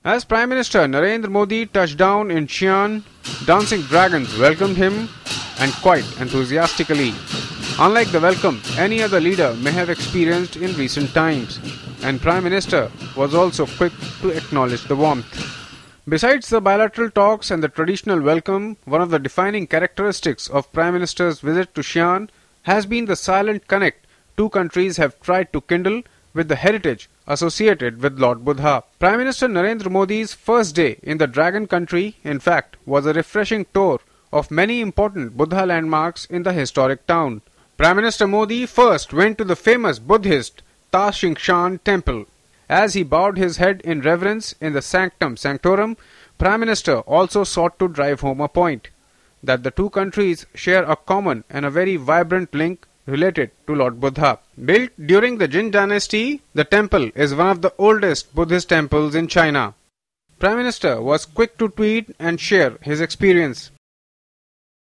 As Prime Minister Narendra Modi touched down in Xian, dancing dragons welcomed him and quite enthusiastically. Unlike the welcome any other leader may have experienced in recent times, and Prime Minister was also quick to acknowledge the warmth. Besides the bilateral talks and the traditional welcome, one of the defining characteristics of Prime Minister's visit to Xian has been the silent connect two countries have tried to kindle with the heritage associated with Lord Buddha. Prime Minister Narendra Modi's first day in the Dragon country, in fact, was a refreshing tour of many important Buddha landmarks in the historic town. Prime Minister Modi first went to the famous Buddhist Ta Sing Shan temple. As he bowed his head in reverence in the Sanctum Sanctorum, Prime Minister also sought to drive home a point, that the two countries share a common and a very vibrant link related to Lord Buddha. Built during the Jin dynasty, the temple is one of the oldest Buddhist temples in China. Prime Minister was quick to tweet and share his experience.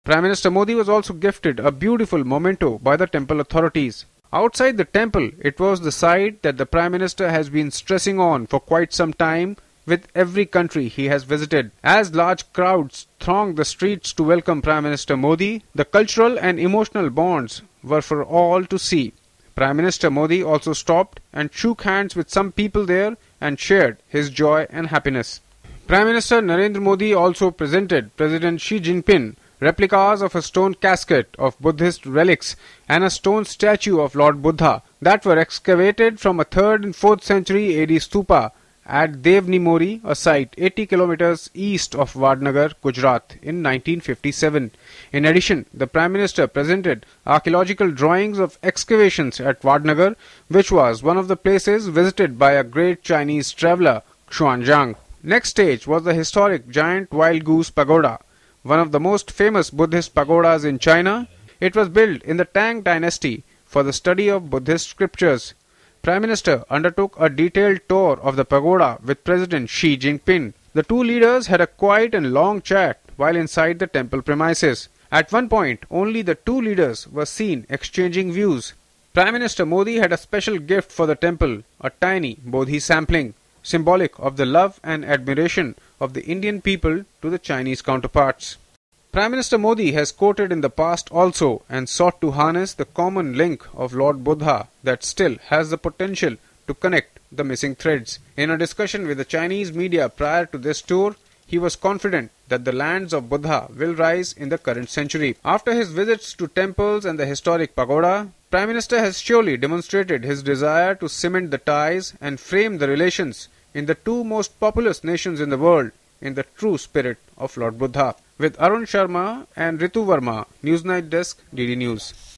Prime Minister Modi was also gifted a beautiful memento by the temple authorities. Outside the temple, it was the site that the Prime Minister has been stressing on for quite some time with every country he has visited. As large crowds thronged the streets to welcome Prime Minister Modi, the cultural and emotional bonds were for all to see. Prime Minister Modi also stopped and shook hands with some people there and shared his joy and happiness. Prime Minister Narendra Modi also presented President Xi Jinping replicas of a stone casket of Buddhist relics and a stone statue of Lord Buddha that were excavated from a 3rd and 4th century AD stupa at Devnimori, a site 80 kilometers east of Vadnagar, Gujarat in 1957. In addition, the Prime Minister presented archaeological drawings of excavations at Vadnagar, which was one of the places visited by a great Chinese traveller, Xuanzang. Next stage was the historic giant wild goose pagoda, one of the most famous Buddhist pagodas in China. It was built in the Tang dynasty for the study of Buddhist scriptures. Prime Minister undertook a detailed tour of the pagoda with President Xi Jinping. The two leaders had a quiet and long chat while inside the temple premises. At one point, only the two leaders were seen exchanging views. Prime Minister Modi had a special gift for the temple, a tiny Bodhi sampling, symbolic of the love and admiration of the Indian people to the Chinese counterparts. Prime Minister Modi has quoted in the past also and sought to harness the common link of Lord Buddha that still has the potential to connect the missing threads. In a discussion with the Chinese media prior to this tour, he was confident that the lands of Buddha will rise in the current century. After his visits to temples and the historic pagoda, Prime Minister has surely demonstrated his desire to cement the ties and frame the relations in the two most populous nations in the world in the true spirit of Lord Buddha. With Arun Sharma and Ritu Verma, Newsnight Desk, DD News.